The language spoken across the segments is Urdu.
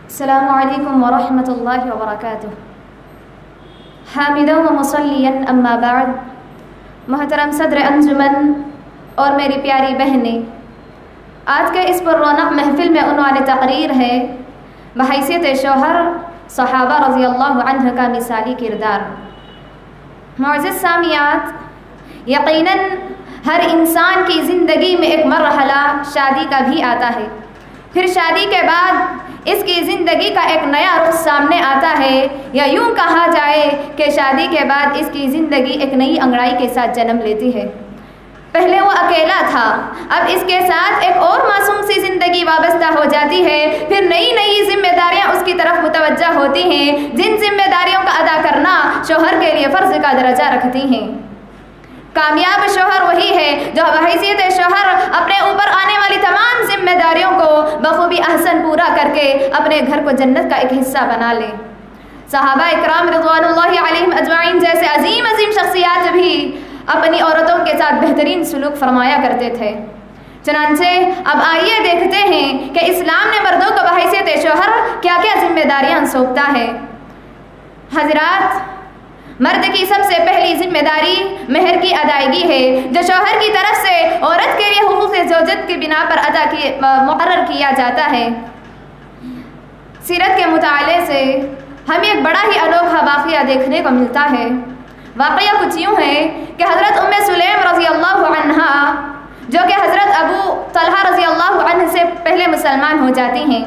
السلام علیکم ورحمۃ اللہ وبرکاتہ۔ حامدا و مصلیا اما بعد، محترم صدر انجمن اور میری پیاری بہنیں، آج کے اس پر رونق محفل میں عنوان تقریر ہے بحیثیت شوہر صحابہ رضی اللہ عنہ کا مثالی کردار۔ معزز سامعات، یقیناً ہر انسان کی زندگی میں ایک مرحلہ شادی کا بھی آتا ہے، پھر شادی کے بعد اس کی زندگی کا ایک نیا رخ سامنے آتا ہے، یا یوں کہا جائے کہ شادی کے بعد اس کی زندگی ایک نئی انگڑائی کے ساتھ جنم لیتی ہے۔ پہلے وہ اکیلا تھا، اب اس کے ساتھ ایک اور معصوم سی زندگی وابستہ ہو جاتی ہے، پھر نئی نئی ذمہ داریاں اس کی طرف متوجہ ہوتی ہیں، جن ذمہ داریوں کا ادا کرنا شوہر کے لیے فرض کا درجہ رکھتی ہیں۔ کامیاب شوہر وہی ہے جو بحیثیت شوہر اپنے اوپر آنے والی تمام ذمہ داریوں کو بخوبی احسن پورا کر کے اپنے گھر کو جنت کا ایک حصہ بنا لے۔ صحابہ اکرام رضوان اللہ علیہم اجمعین جیسے عظیم شخصیات بھی اپنی عورتوں کے ساتھ بہترین سلوک فرمایا کرتے تھے۔ چنانچہ اب آئیے دیکھتے ہیں کہ اسلام نے مردوں کو بحیثیت شوہر کیا کیا ذمہ داریاں سونپتا ہے۔ حضرات، مرد کی سب سے پہلی ذمہ داری مہر کی ادائیگی ہے، جو شوہر کی طرف سے عورت کے لیے حقوق زوجت کی بنا پر مقرر کیا جاتا ہے۔ سیرت کے مطالعے سے ہمیں ایک بڑا ہی انوکھا واقعہ دیکھنے کو ملتا ہے۔ واقعہ کچھ یوں ہے کہ حضرت ام سلیم رضی اللہ عنہا، جو کہ حضرت ابو طلحہ رضی اللہ عنہ سے پہلے مسلمان ہو جاتی ہیں،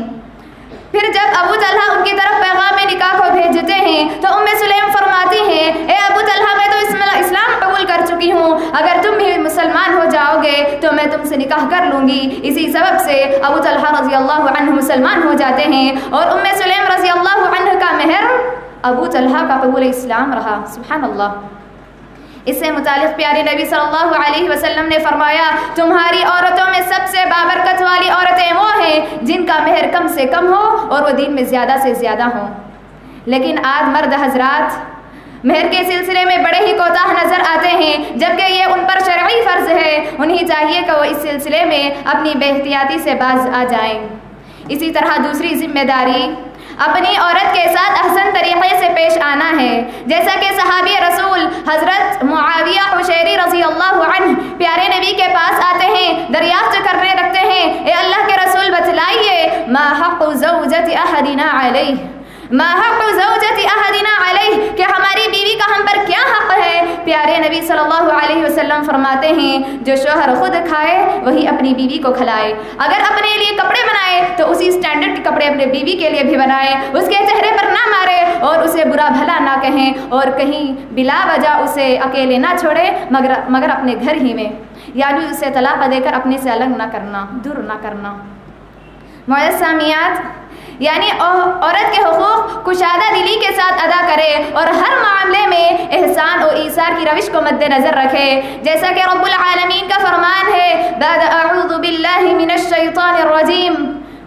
پھر جب ابو طلحہ ان کی طرف پیغام نکاح کو بھیجتے ہیں تو ام سلیم فرماتی ہیں، اے ابو طلحہ، میں تو اسلام قبول کر چکی ہوں، اگر تم بھی مسلمان ہو جاؤ گے تو میں تم سے نکاح کر لوں گی۔ اسی سبب سے ابو طلحہ رضی اللہ عنہ مسلمان ہو جاتے ہیں، اور ام سلیم رضی اللہ عنہ کا مہر ابو طلحہ کا قبول اسلام رہا۔ سبحان اللہ۔ اس سے متعلق پیارے نبی صلی اللہ علیہ وسلم نے فرمایا، تمہاری عورتوں میں سب سے بابرکت والی عورتیں وہ ہیں جن کا مہر کم سے کم ہو اور وہ دین میں زیادہ سے زیادہ ہوں۔ لیکن آج مرد حضرات مہر کے سلسلے میں بڑے ہی کوتاہ نظر آتے ہیں، جبکہ یہ ان پر شرعی فرض ہے۔ انہیں چاہیے کہ وہ اس سلسلے میں اپنی بے احتیاطی سے باز آ جائیں۔ اسی طرح دوسری ذمہ داری اپنی عورت کے ساتھ احسن طریقے سے پیش آنا ہے، جیسا کہ صحابی رسول حضرت معاویہ قشیری رضی اللہ عنہ پیارے نبی کے پاس آتے ہیں، دریافت کرنے لگتے ہیں، اے اللہ کے رسول بتلائیے، ما حق زوجت احدنا علیہ، ما حق زوجت احدنا علیہ، کہ ہماری بیوی کا ہم پر کیا حق ہے۔ پیارے نبی صلی اللہ علیہ وسلم فرماتے ہیں، جو شوہر خود کھائے وہی اپنی بیوی کو کھلائے، اگر اپنے لیے کپڑے بنائے تو اسی سٹینڈرڈ کے کپڑے اپنے بیوی کے لیے بھی بنائے، اس کے چہرے پر نہ مارے اور اسے برا بھلا نہ کہیں، اور کہیں بلا وجہ اسے اکیلے نہ چھوڑے مگر اپنے گھر ہی میں، یعنی اسے طلاق دے کر اپنے سے الگ نہ کرنا، دور نہ کرنا۔ معزز سامعات، یعنی عورت کے حقوق کشادہ دلی کے ساتھ ادا کرے اور ہر معاملے میں احسان و ایثار کی روش کو مد نظر رکھے، جیسا کہ رب العالمین کا فرمان ہے، بعد اعوذ باللہ من الشیطان الرجیم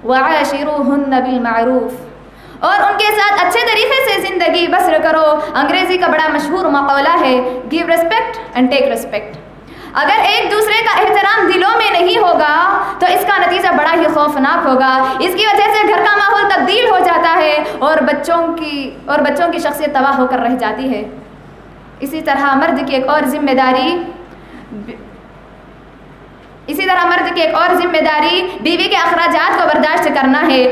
وعاشروہن بالمعروف، اور ان کے ساتھ اچھے طریقے سے زندگی بسر کرو۔ انگریزی کا بڑا مشہور مقولہ ہے، give respect and take respect. اگر ایک دوسرے کا احترام دلوں میں نہیں ہوگا تو اس کا نتیجہ بڑا ہی خوفناک ہوگا۔ اس کی وجہ سے گھر کا ماحول تبدیل ہو جاتا ہے اور بچوں کی شخصیت تباہ ہو کر رہ جاتی ہے۔ اسی طرح مرد کی ایک اور ذمہ داری بیوی کے اخراجات کو برداشت کرنا ہے۔